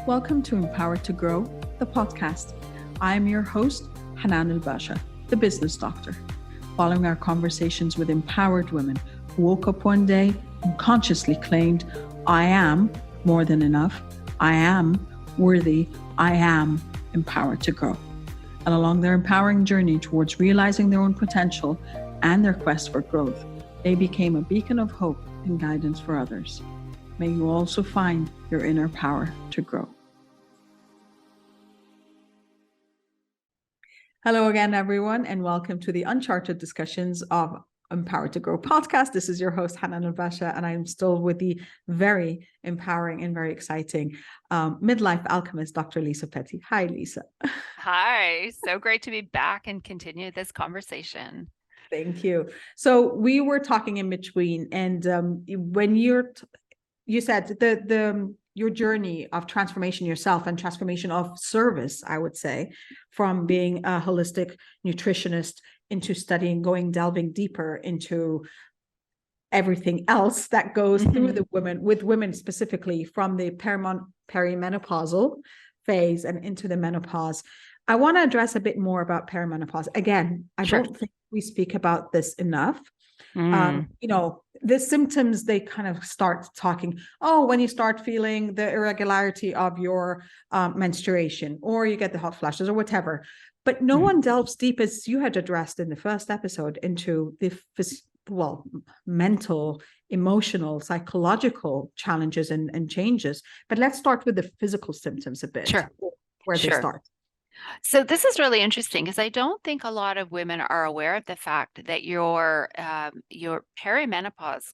Welcome to Empowered to Grow, the podcast. I am your host, Hanan Basha, the business doctor. Following our conversations with empowered women who woke up one day and consciously claimed, I am more than enough, I am worthy, I am empowered to grow. And along their empowering journey towards realizing their own potential and their quest for growth, they became a beacon of hope and guidance for others. May you also find your inner power to grow. Hello again, everyone, and welcome to the Unchartered discussions of Empowered to Grow podcast. This is your host, Hanan Basha, and I'm still with the very empowering and very exciting midlife alchemist, Dr. Lisa Petty. Hi, Lisa. Hi, so great to be back and continue this conversation. Thank you. So we were talking in between, and when you said your journey of transformation yourself and transformation of service, I would say, from being a holistic nutritionist into studying, delving deeper into everything else that goes through the women specifically from the perimenopausal phase and into the menopause. I want to address a bit more about perimenopause. Again, I don't think we speak about this enough. The symptoms, they kind of start talking, when you start feeling the irregularity of your menstruation, or you get the hot flashes or whatever, but no one delves deep, as you had addressed in the first episode, into the mental, emotional, psychological challenges and changes. But let's start with the physical symptoms a bit, where they start. So this is really interesting because I don't think a lot of women are aware of the fact that your perimenopause,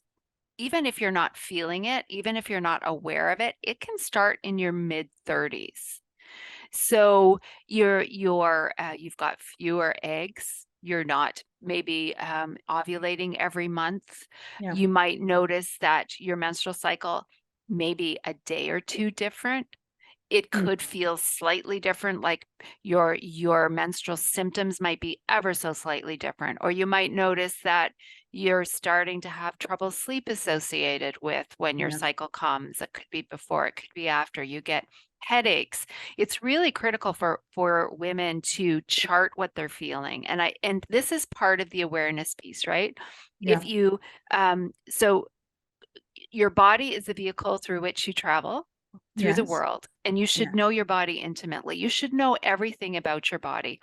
even if you're not feeling it, even if you're not aware of it, it can start in your mid-30s. So you've got fewer eggs. You're not maybe ovulating every month. Yeah. You might notice that your menstrual cycle may be a day or two different. It could feel slightly different, like your menstrual symptoms might be ever so slightly different. Or you might notice that you're starting to have trouble sleep associated with when your cycle comes. It could be before, it could be after. You get headaches. It's really critical for women to chart what they're feeling. And this is part of the awareness piece, right? Yeah. If you so your body is the vehicle through which you travel through the world, and you should know your body intimately. You should know everything about your body,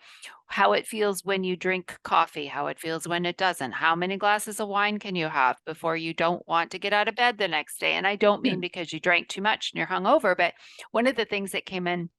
how it feels when you drink coffee, how it feels when it doesn't, how many glasses of wine can you have before you don't want to get out of bed the next day. And I don't mean because you drank too much and you're hungover, but one of the things that came in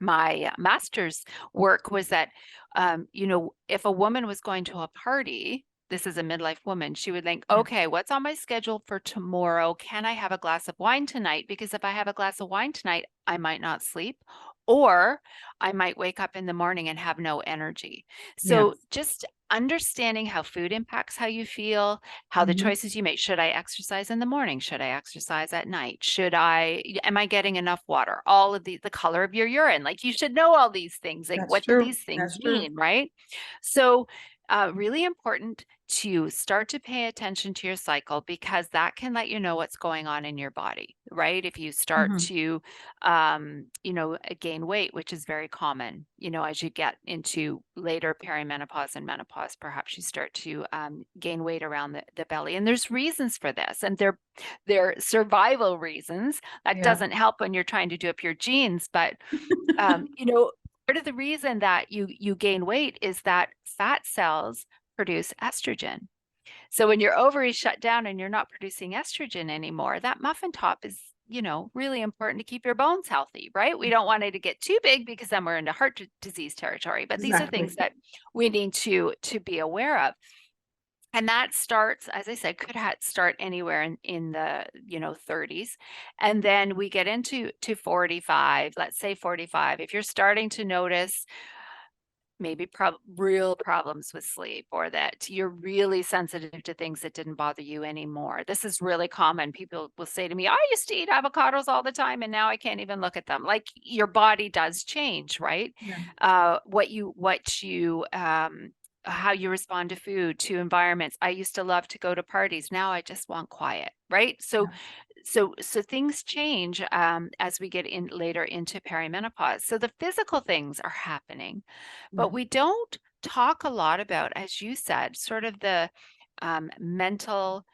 my master's work was that, if a woman was going to a party, this is a midlife woman, she would think, okay, what's on my schedule for tomorrow? Can I have a glass of wine tonight? Because if I have a glass of wine tonight, I might not sleep, or I might wake up in the morning and have no energy. So just understanding how food impacts how you feel, how the choices you make. Should I exercise in the morning? Should I exercise at night? Am I getting enough water? All of the color of your urine, like you should know all these things. Like, what do these things mean, right? So really important to start to pay attention to your cycle, because that can let you know what's going on in your body, right? If you start to, gain weight, which is very common, as you get into later perimenopause and menopause, perhaps you start to gain weight around the belly. And there's reasons for this, and they're survival reasons. That doesn't help when you're trying to do up your genes, but part of the reason that you gain weight is that fat cells produce estrogen. So when your ovaries shut down and you're not producing estrogen anymore, that muffin top is, really important to keep your bones healthy, right? We don't want it to get too big, because then we're into heart disease territory. But these are things that we need to be aware of. And that starts, as I said, could start anywhere in the 30s, and then we get into 45. Let's say 45. If you're starting to notice maybe real problems with sleep, or that you're really sensitive to things that didn't bother you anymore. This is really common. People will say to me, I used to eat avocados all the time and now I can't even look at them. Like, your body does change, right? What you how you respond to food, to environments. I used to love to go to parties. Now I just want quiet, right? So things change as we get in later into perimenopause. So the physical things are happening, but we don't talk a lot about, as you said, sort of the mental,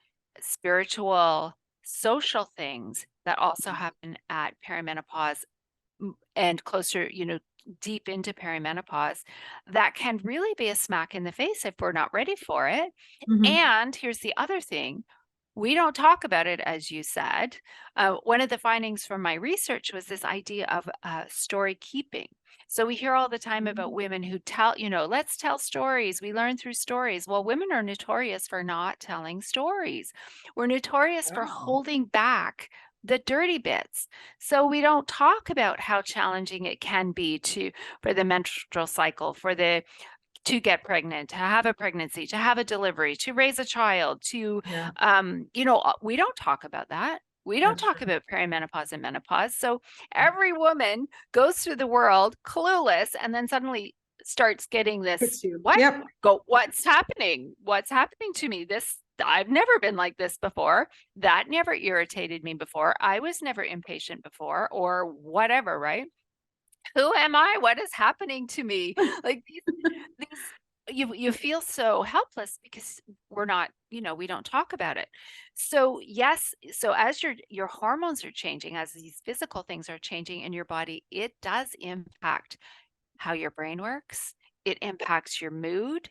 spiritual, social things that also happen at perimenopause and closer, deep into perimenopause, that can really be a smack in the face if we're not ready for it. And here's the other thing. We don't talk about it, as you said. One of the findings from my research was this idea of story keeping. So we hear all the time about women who tell, let's tell stories. We learn through stories. Well, women are notorious for not telling stories. We're notorious for holding back the dirty bits. So we don't talk about how challenging it can be for the menstrual cycle, to get pregnant, to have a pregnancy, to have a delivery, to raise a child, we don't talk about that. We don't talk about perimenopause and menopause. So every woman goes through the world clueless and then suddenly starts getting this, what's happening? What's happening to me? I've never been like this before. That never irritated me before. I was never impatient before, or whatever, right? Who am I? What is happening to me? Like you feel so helpless because we're not, we don't talk about it. So yes, so as your hormones are changing, as these physical things are changing in your body, it does impact how your brain works. It impacts your mood.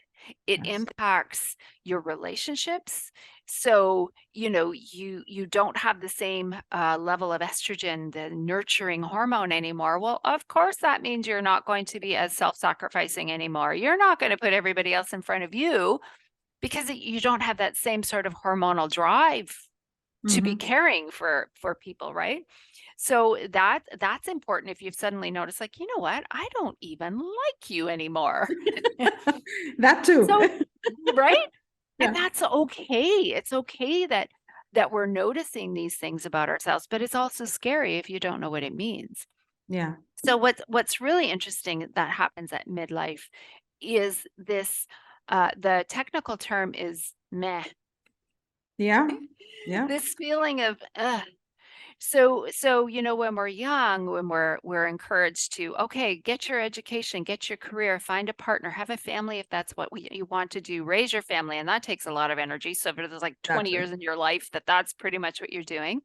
It impacts your relationships. So, you don't have the same level of estrogen, the nurturing hormone anymore. Well, of course, that means you're not going to be as self-sacrificing anymore. You're not going to put everybody else in front of you because you don't have that same sort of hormonal drive to be caring for people, right? So that's important if you've suddenly noticed, like, you know what, I don't even like you anymore. That too. So, right? And that's okay. It's okay that we're noticing these things about ourselves, but it's also scary if you don't know what it means. Yeah. So what's really interesting that happens at midlife is this, the technical term is meh. Yeah. Yeah. This feeling of, So, when we're young, when we're encouraged to, okay, get your education, get your career, find a partner, have a family if that's what you want to do, raise your family, and that takes a lot of energy. So if there's like 20 years in your life, that's pretty much what you're doing.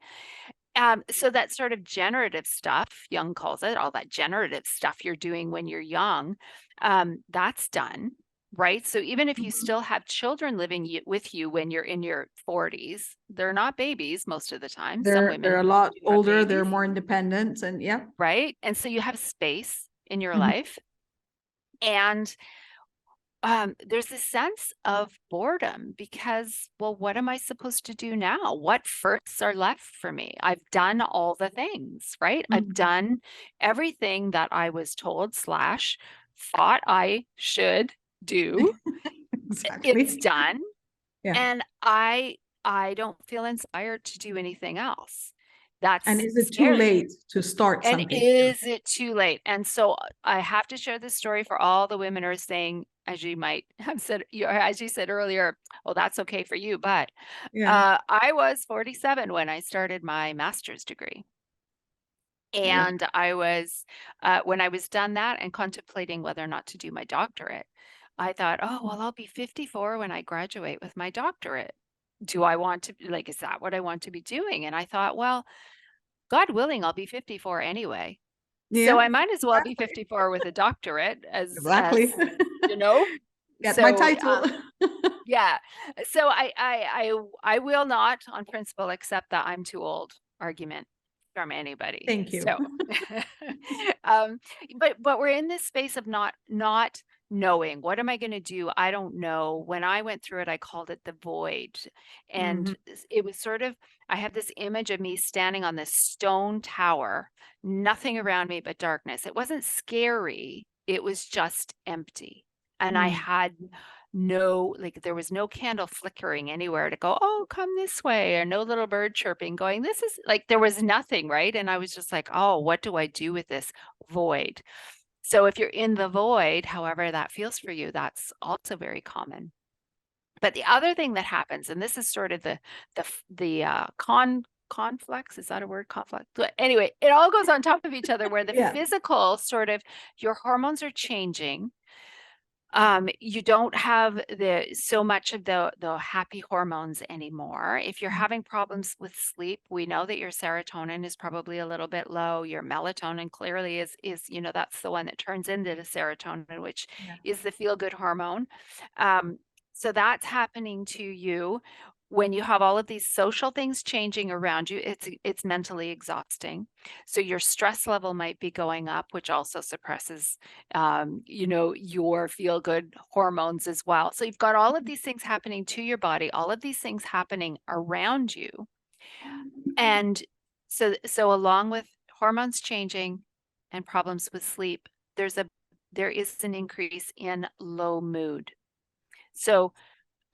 So that sort of generative stuff, Jung calls it, all that generative stuff you're doing when you're young, that's done. Right. So even if you still have children living with you when you're in your 40s, they're not babies most of the time. Some women they're a lot older, they're more independent, and right. And so you have space in your life. And there's this sense of boredom because, well, what am I supposed to do now? What firsts are left for me? I've done all the things, right? I've done everything that I was told / thought I should do. Exactly. It's done. Yeah. And I don't feel inspired to do anything else. And is it too late to start something? And is it too late? And so I have to share this story for all the women who are saying, as you might have said, as you said earlier, well, that's okay for you. But I was 47 when I started my master's degree. And I was, when I was done that and contemplating whether or not to do my doctorate, I thought, oh, well, I'll be 54 when I graduate with my doctorate. Do I want to, is that what I want to be doing? And I thought, well, God willing, I'll be 54 anyway. So I might as well be 54 with a doctorate as Get my title. Yeah. So I will not on principle accept that I'm too old argument from anybody. Thank you. So, but we're in this space of not knowing, what am I going to do? I don't know. When I went through it, I called it the void. And it was sort of, I have this image of me standing on this stone tower, nothing around me but darkness. It wasn't scary. It was just empty. And I had there was no candle flickering anywhere to go, oh, come this way, or no little bird chirping going, this is there was nothing, right? And I was just like, oh, what do I do with this void? So if you're in the void, however that feels for you, that's also very common. But the other thing that happens, and this is sort of conflicts, is that a word? Conflict. But anyway, it all goes on top of each other, where the Yeah. physical sort of, your hormones are changing. You don't have so much of the happy hormones anymore. If you're having problems with sleep, we know that your serotonin is probably a little bit low. Your melatonin clearly is, that's the one that turns into the serotonin, which Yeah. is the feel good hormone. So that's happening to you. When you have all of these social things changing around you, it's mentally exhausting. So your stress level might be going up, which also suppresses your feel good hormones as well. So you've got all of these things happening to your body, all of these things happening around you. And so along with hormones changing and problems with sleep, there is an increase in low mood. So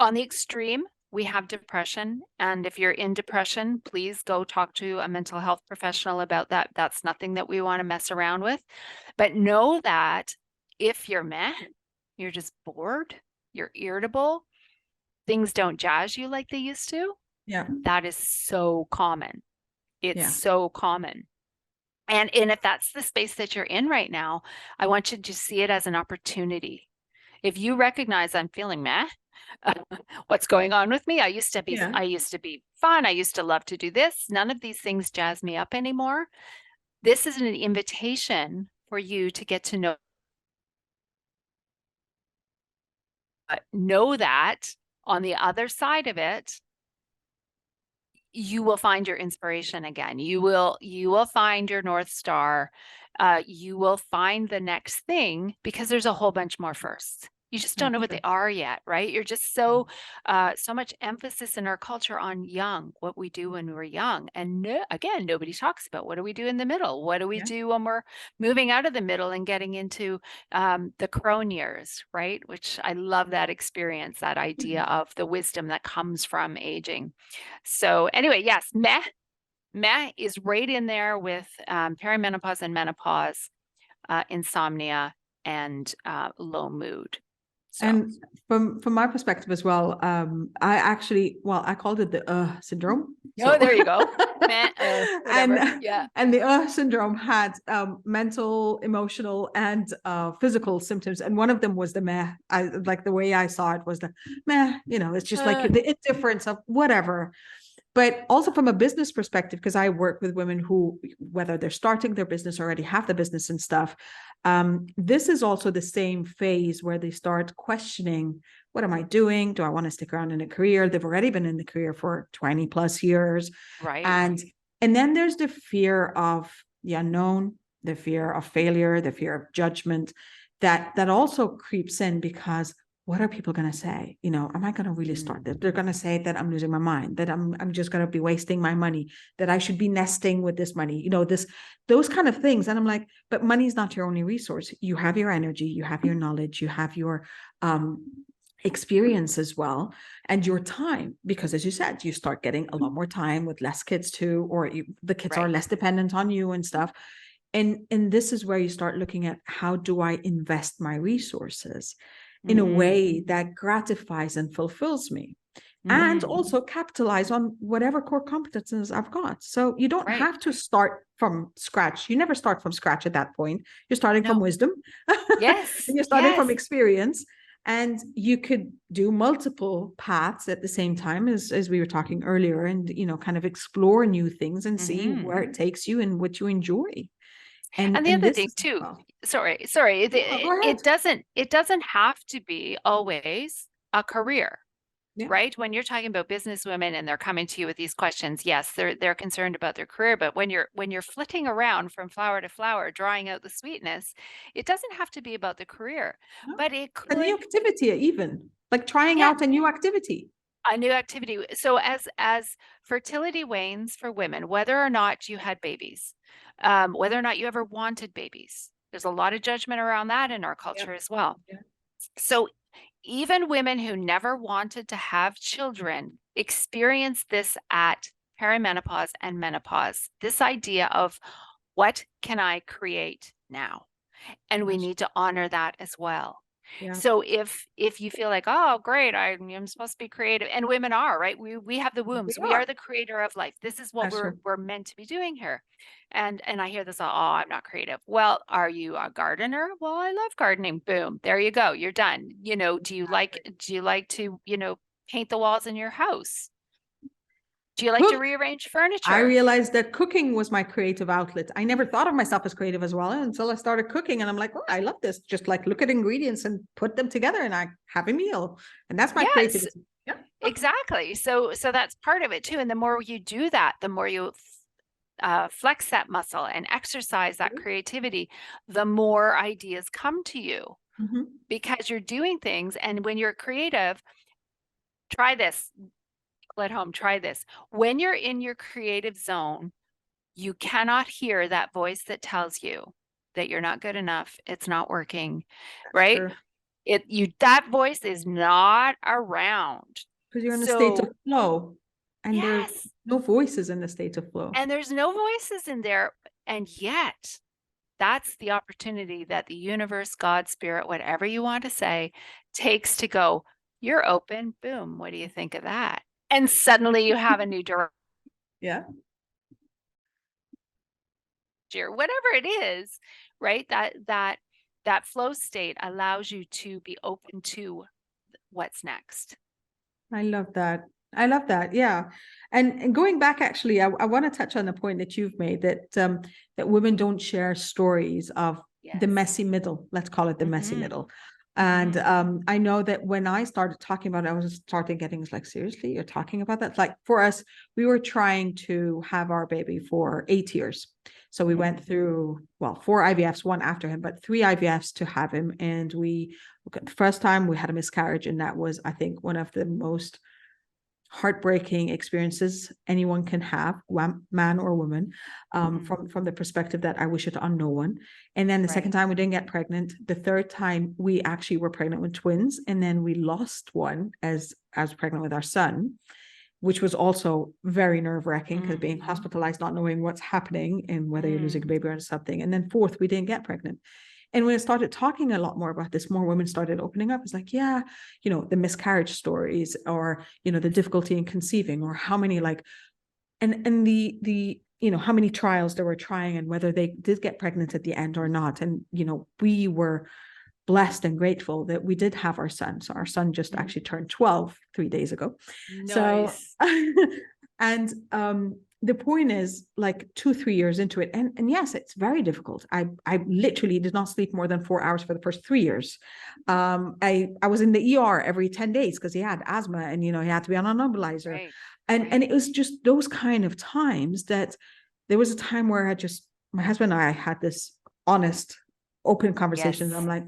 on the extreme, we have depression. And if you're in depression, please go talk to a mental health professional about that. That's nothing that we want to mess around with. But know that if you're you're just bored, you're irritable, things don't jazz you like they used to. Yeah. That is so common. It's Yeah. so common. And if that's the space that you're in right now, I want you to see it as an opportunity. If you recognize I'm feeling meh, what's going on with me? I used to be fun. I used to love to do this. None of these things jazz me up anymore. This is an invitation for you to get to know that on the other side of it, you will find your inspiration again. You will find your North Star. You will find the next thing, because there's a whole bunch more firsts. You just don't know what they are yet, right? You're just so much emphasis in our culture on what we do when we're young. And again, nobody talks about what do we do in the middle? What do we do when we're moving out of the middle and getting into the crone years, right? Which I love that experience, that idea of the wisdom that comes from aging. So anyway, yes, meh is right in there with perimenopause and menopause, insomnia, and low mood. So. And from my perspective as well, I called it the syndrome. Oh, there you go. Meh, and the syndrome had mental, emotional, and physical symptoms, and one of them was the meh. I like the way I saw it was the meh. It's just like the indifference of whatever. But also from a business perspective, because I work with women who, whether they're starting their business or already have the business and stuff, this is also the same phase where they start questioning, what am I doing? Do I want to stick around in a career? They've already been in the career for 20 plus years. Right. And then there's the fear of the unknown, the fear of failure, the fear of judgment that also creeps in, because what are people going to say? Am I going to really start this? They're going to say that I'm losing my mind, that I'm just going to be wasting my money, that I should be nesting with this money, those kind of things. And I'm like, but money is not your only resource. You have your energy, you have your knowledge, you have your experience as well, and your time, because as you said, you start getting a lot more time with less kids too, or the kids are less dependent on you and stuff. And this is where you start looking at, how do I invest my resources in a way that gratifies and fulfills me, and also capitalize on whatever core competences I've got. So you don't have to start from scratch. You never start from scratch at that point. You're starting from wisdom. Yes. You're starting from experience. And you could do multiple paths at the same time, as we were talking earlier, and, kind of explore new things and see where it takes you and what you enjoy. And the other thing too, sorry, it doesn't have to be always a career, right? When you're talking about business women and they're coming to you with these questions, yes, they're concerned about their career, but when you're flitting around from flower to flower, drawing out the sweetness, it doesn't have to be about the career, but it could. A new activity, even like trying out a new activity. A new activity. So as fertility wanes for women, whether or not you had babies, whether or not you ever wanted babies, there's a lot of judgment around that in our culture as well. So even women who never wanted to have children experience this at perimenopause and menopause, this idea of, what can I create now? And we That's need to honor that as well. yeah. So if you feel like, oh great, I'm supposed to be creative, and women are, right? We have the We wombs. We are are. the creator of life. This is what That's true. we're meant to be doing here. And I hear this, oh, I'm not creative. Well, are you a gardener? Well, I love gardening. Boom, there you go. You're done. Do you like to, paint the walls in your house? Do you like to Cook. rearrange I furniture? realized that cooking was my creative outlet. I never thought of myself as creative as well until I started cooking. And I'm like, oh, I love this. Just like look at ingredients and put them together and I have a meal. And that's my Yes, creativity. Yeah. exactly. So that's part of it too. And the more you do that, the more you flex that muscle and exercise that creativity, the more ideas come to you Mm-hmm. because you're doing things. And when you're creative, try this at home, try this. When you're in your creative zone, you cannot hear that voice that tells you that you're not good enough, it's not working, That's right? true. That voice is not around. Because you're in a state of So flow and there's yes, no voices in the state of flow. and there's no voices in there, and yet that's the opportunity that the universe, God, spirit, whatever you want to say, takes to go, you're open, boom, what do you think of that? And suddenly you have a new direction, Yeah. or whatever it is, right? That flow state allows you to be open to what's next. I love that. I love that. Yeah. And going back, actually, I want to touch on the point that you've made that women don't share stories of the Yes. messy middle. Let's call it the messy Mm-hmm. middle. And Mm-hmm. I know that when I started talking about it, I was starting getting like, seriously, you're talking about that? Like for us, we were trying to have our baby for 8 years. So we went through, well, 4 IVFs, one after him, but 3 IVFs to have him. And the first time we had a miscarriage, and that was, I think, one of the most heartbreaking experiences anyone can have, man or woman, from the perspective that I wish it on no one. And then the second time we didn't get pregnant. The third time we actually were pregnant with twins, and then we lost one as I was pregnant with our son, which was also very nerve-wracking because being hospitalized, not knowing what's happening and whether you're losing a baby or something. And then fourth, we didn't get pregnant. And when I started talking a lot more about this, more women started opening up. It's like, yeah, the miscarriage stories, or, the difficulty in conceiving, or how many and the how many trials they were trying and whether they did get pregnant at the end or not. And, we were blessed and grateful that we did have our son. So our son just actually turned 12 3 days ago. Nice. So, and the point is, like 2-3 years into it, and yes, it's very difficult. I literally did not sleep more than 4 hours for the first 3 years. I was in the ER every 10 days because he had asthma, and he had to be on an nebulizer. Right. And it was just those kind of times that there was a time where my husband and I had this honest, open conversation. Yes. I'm like,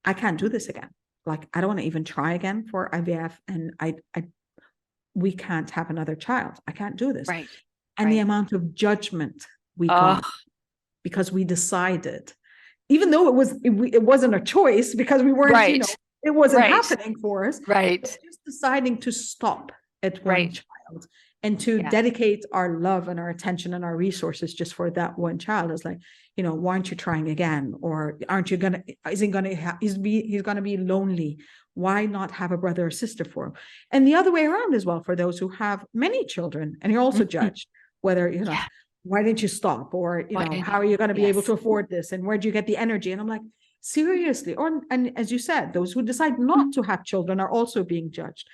I can't do this again. Like, I don't want to even try again for IVF. And we can't have another child. I can't do this. Right. And the amount of judgment we Oh, got because we decided, even though it wasn't a choice because we weren't, right. it wasn't Right. happening for us. Right. Just deciding to stop at one Right. child and to Yeah. dedicate our love and our attention and our resources just for that one child is like, why aren't you trying again? Or aren't you gonna, he's gonna be lonely. Why not have a brother or sister for him? And the other way around as well, for those who have many children and you're also judged, whether, Yeah. why didn't you stop? Or, how are you going to be able to afford this? And where'd you get the energy? And I'm like, seriously. And as you said, those who decide not to have children are also being judged.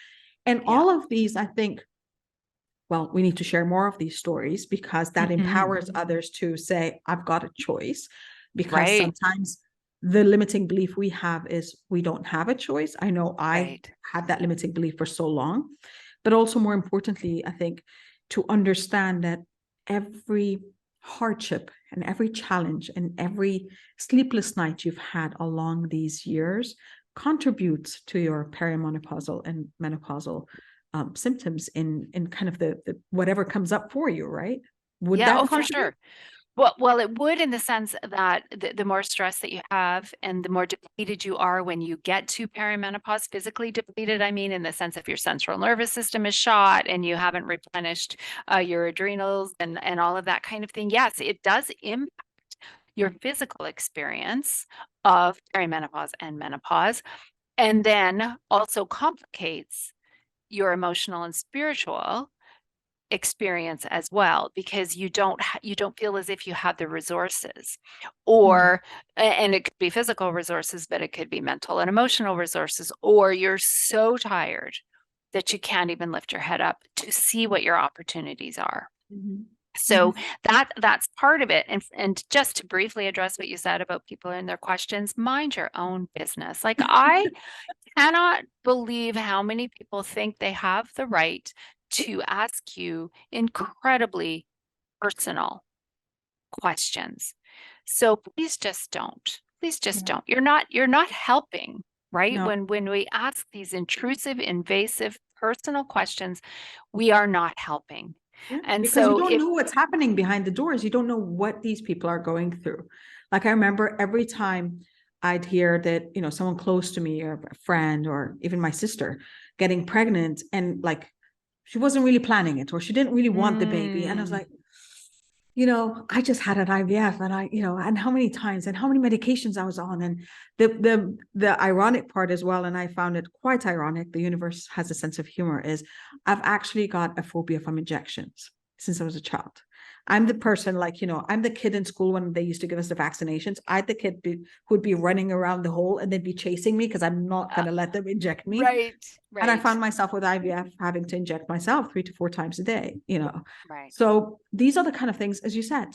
And all of these, I think, well, we need to share more of these stories because that empowers others to say, I've got a choice. Because sometimes the limiting belief we have is we don't have a choice. I know I had that limiting belief for so long, but also more importantly, I think, to understand that every hardship and every challenge and every sleepless night you've had along these years contributes to your perimenopausal and menopausal symptoms in kind of the whatever comes up for you, right? Would that for contribute? sure. Well, it would, in the sense that the more stress that you have and the more depleted you are when you get to perimenopause, physically depleted, I mean, in the sense if your central nervous system is shot and you haven't replenished your adrenals and all of that kind of thing. Yes, it does impact your physical experience of perimenopause and menopause, and then also complicates your emotional and spiritual experience as well, because you don't feel as if you have the resources, or and it could be physical resources, but it could be mental and emotional resources, or you're so tired that you can't even lift your head up to see what your opportunities are. So that's part of it. And just to briefly address what you said about people and their questions, mind your own business. Like, I cannot believe how many people think they have the right to ask you incredibly personal questions. So please just don't. Please just don't. You're not helping, right? No. When we ask these intrusive, invasive, personal questions, we are not helping. Yeah, And because so you don't know what's happening behind the doors. You don't know what these people are going through. Like, I remember every time I'd hear that, you know, someone close to me, or a friend, or even my sister getting pregnant, and like, she wasn't really planning it, or she didn't really want the baby. And I was like, you know, I just had an IVF, and I, you know, and how many times and how many medications I was on. And the ironic part as well, and I found it quite ironic, the universe has a sense of humor, is I've actually got a phobia from injections since I was a child. I'm the person, like, you know, I'm the kid in school when they used to give us the vaccinations. I'm the kid who'd be running around the hole and they'd be chasing me because I'm not going to let them inject me. right. And I found myself with IVF having to inject myself 3 to 4 times a day, you know. Right. So these are the kind of things, as you said,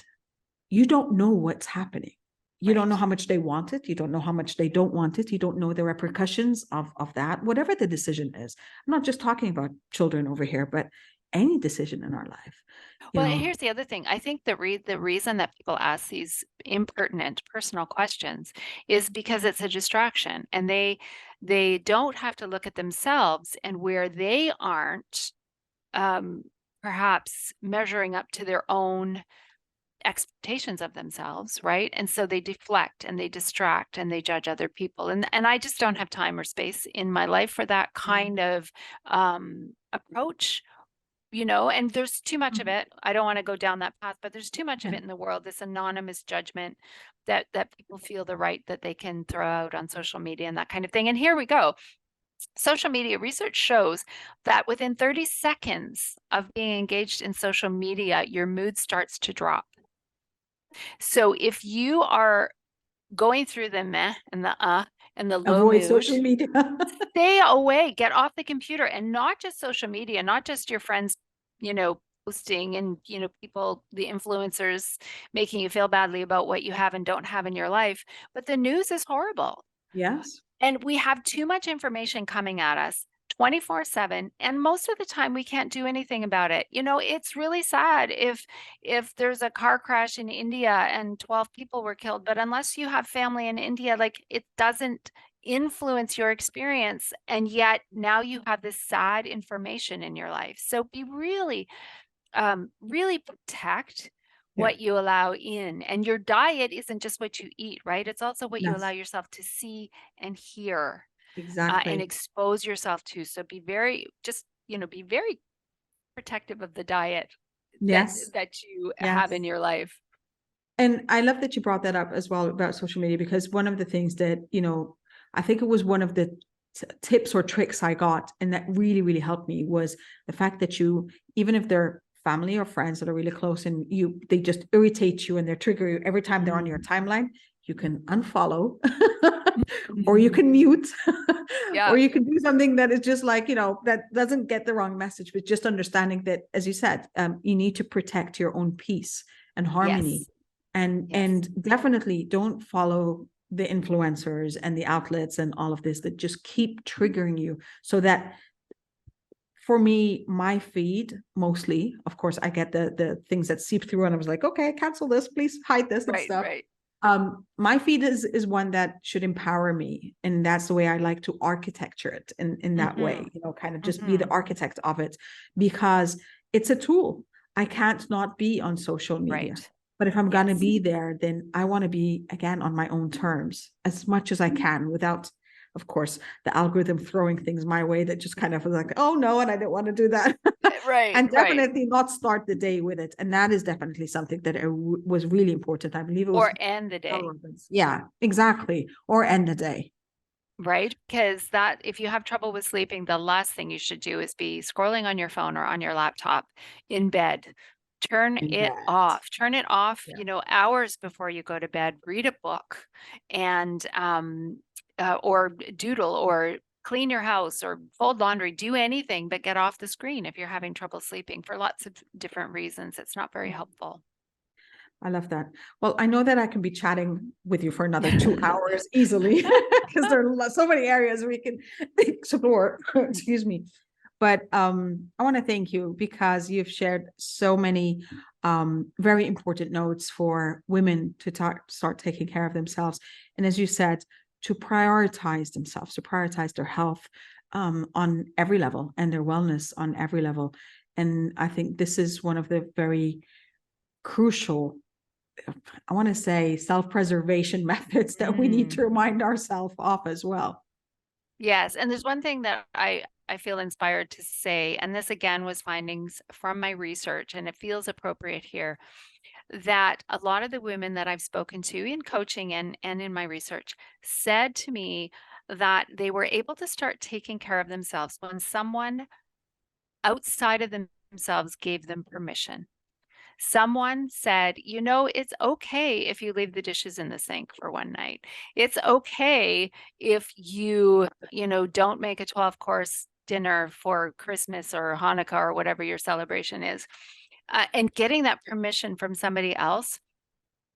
you don't know what's happening. You don't know how much they want it. You don't know how much they don't want it. You don't know the repercussions of that, whatever the decision is. I'm not just talking about children over here, but any decision in our life. Well, here's the other thing. I think the reason that people ask these impertinent personal questions is because it's a distraction, and they don't have to look at themselves and where they aren't perhaps measuring up to their own expectations of themselves, right? And so they deflect and they distract and they judge other people. And I just don't have time or space in my life for that kind of approach, you know. And there's too much of it. I don't want to go down that path, but there's too much of it in the world, this anonymous judgment that people feel the right that they can throw out on social media and that kind of thing. And here we go. Social media research shows that within 30 seconds of being engaged in social media, your mood starts to drop. So if you are going through the meh and the and the low avoid mood, social media. stay away, get off the computer. And not just social media, not just your friends, you know, posting, and, you know, people, the influencers making you feel badly about what you have and don't have in your life, but the news is horrible. Yes. And we have too much information coming at us 24/7, and most of the time we can't do anything about it. You know, it's really sad if there's a car crash in India and 12 people were killed, but unless you have family in India, like, it doesn't influence your experience, and yet now you have this sad information in your life. So be really really protect what you allow in. And your diet isn't just what you eat, right? It's also what you allow Yes, yourself to see and hear and exactly. expose yourself to. So be very, just, you know, be very protective of the diet Yes. that you Yes. have in your life. And I love that you brought that up as well about social media, because one of the things that, you know, I think it was one of the tips or tricks I got, and that really, really helped me, was the fact that you, even if they're family or friends that are really close and they just irritate you and they trigger you every time they're on your timeline, you can unfollow or you can mute or you can do something that is just like, you know, that doesn't get the wrong message, but just understanding that, as you said, you need to protect your own peace and harmony. And definitely don't follow the influencers and the outlets and all of this that just keep triggering you. So that, for me, my feed mostly, of course, I get the things that seep through, and I was like, okay, cancel this, please hide this and stuff. My feed is one that should empower me, and that's the way I like to architecture it in that way, you know, kind of just be the architect of it, because it's a tool. I can't not be on social media. But if I'm going to be there, then I want to be, again, on my own terms as much as I can, without, of course, the algorithm throwing things my way that just kind of was like, oh no, and I didn't want to do that. Right, And right. definitely not start the day with it. And that is definitely something that was really important. I believe it was Or end the day. Yeah, exactly. Or end the day. Right? Because that, if you have trouble with sleeping, the last thing you should do is be scrolling on your phone or on your laptop in bed. Turn In it bed. off. Turn it off, Yeah. you know, hours before you go to bed. Read a book and or doodle or clean your house or fold laundry. Do anything but get off the screen if you're having trouble sleeping for lots of different reasons. It's not very helpful. I love that. Well, I know that I can be chatting with you for another 2 hours easily because there are so many areas we can explore. Excuse me. But I want to thank you because you've shared so many very important notes for women to start taking care of themselves. And as you said, to prioritize themselves, to prioritize their health on every level and their wellness on every level. And I think this is one of the very crucial, I want to say, self-preservation methods that we need to remind ourselves of as well. Yes, and there's one thing that I feel inspired to say, and this again was findings from my research, and it feels appropriate here, that a lot of the women that I've spoken to in coaching and in my research said to me that they were able to start taking care of themselves when someone outside of themselves gave them permission. Someone said, you know, it's okay if you leave the dishes in the sink for one night. It's okay if you know, don't make a 12-course dinner for Christmas or Hanukkah or whatever your celebration is. And getting that permission from somebody else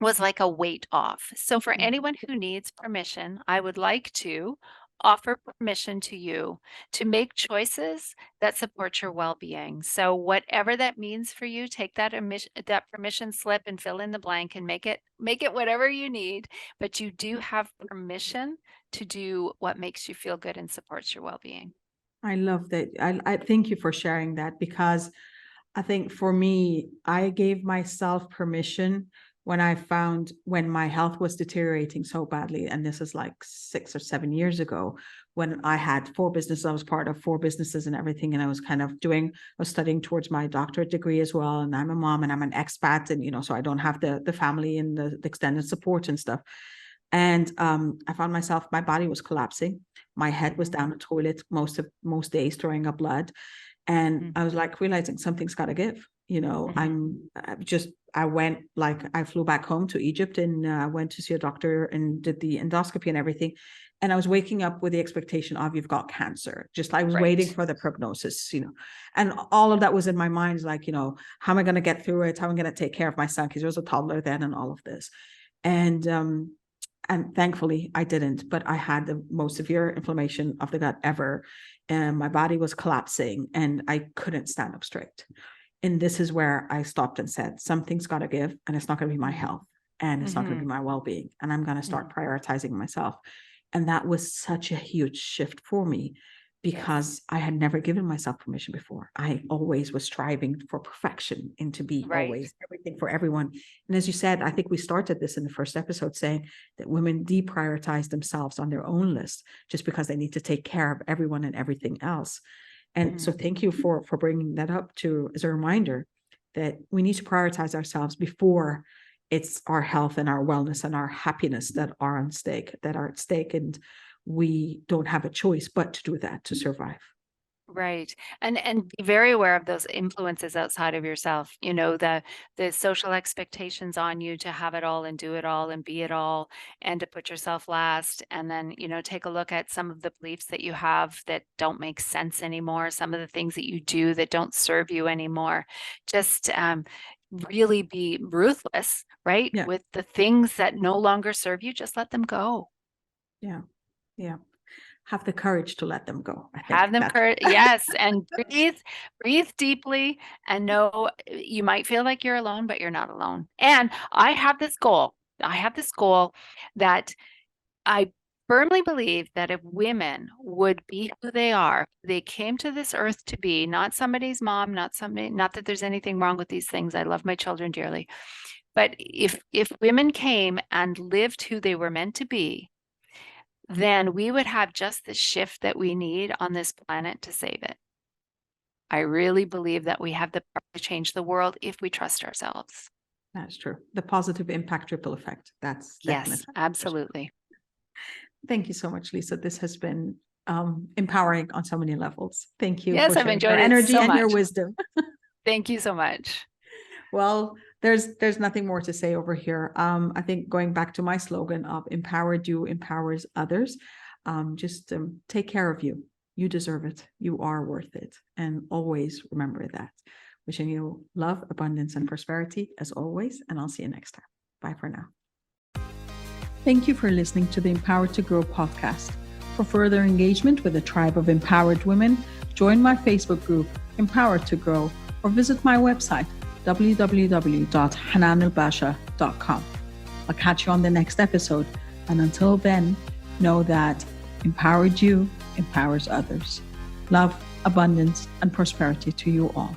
was like a weight off. So for anyone who needs permission, I would like to offer permission to you to make choices that support your well-being. So whatever that means for you, take that permission slip and fill in the blank and make it whatever you need, but you do have permission to do what makes you feel good and supports your well-being. I love that. I thank you for sharing that because I think for me, I gave myself permission when I found when my health was deteriorating so badly. And this is like 6 or 7 years ago when I had 4 businesses. I was part of 4 businesses and everything. And I was I was studying towards my doctorate degree as well. And I'm a mom and I'm an expat. And, so I don't have the family and the extended support and stuff. And I found myself, my body was collapsing. My head was down the toilet most days, throwing up blood. And I was like realizing something's got to give. I flew back home to Egypt and went to see a doctor and did the endoscopy and everything. And I was waking up with the expectation of you've got cancer. Just I was waiting for the prognosis, and all of that was in my mind, like, how am I going to get through it? How am I going to take care of my son? Because he was a toddler then and all of this. And thankfully I didn't, but I had the most severe inflammation of the gut ever. And my body was collapsing and I couldn't stand up straight. And this is where I stopped and said, something's got to give, and it's not going to be my health and it's not going to be my well-being. And I'm going to start prioritizing myself. And that was such a huge shift for me because I had never given myself permission before. I always was striving for perfection and to be always everything for everyone. And as you said, I think we started this in the first episode saying that women deprioritize themselves on their own list just because they need to take care of everyone and everything else. And so thank you for bringing that up as a reminder that we need to prioritize ourselves before it's our health and our wellness and our happiness that are at stake. And we don't have a choice but to do that to survive. Right. And be very aware of those influences outside of yourself, the social expectations on you to have it all and do it all and be it all and to put yourself last. And then, take a look at some of the beliefs that you have that don't make sense anymore, some of the things that you do that don't serve you anymore. Just really be ruthless, right? Yeah. With the things that no longer serve you, just let them go. Yeah. Yeah. Have the courage to let them go. I think Have them courage. Yes. And breathe deeply and know you might feel like you're alone, but you're not alone. And I have this goal. That I firmly believe that if women would be who they are, they came to this earth to be, not somebody's mom, not that there's anything wrong with these things. I love my children dearly. But if women came and lived who they were meant to be, then we would have just the shift that we need on this planet to save it. I really believe that we have the power to change the world if we trust ourselves. That's true. The positive impact ripple effect. That's Yes, definitely. absolutely. Thank you so much, Lisa. This has been empowering on so many levels. Thank you Yes, for I've sharing enjoyed your it energy so and your much. wisdom. Thank you so much. Well, there's nothing more to say over here. I think going back to my slogan of empowered you empowers others, just take care of you. You deserve it. You are worth it. And always remember that. Wishing you love, abundance, and prosperity as always. And I'll see you next time. Bye for now. Thank you for listening to the Empowered to Grow podcast. For further engagement with a tribe of empowered women, join my Facebook group, Empowered to Grow, or visit my website, www.hananalbasha.com. I'll catch you on the next episode. And until then, know that empowered you empowers others. Love, abundance, and prosperity to you all.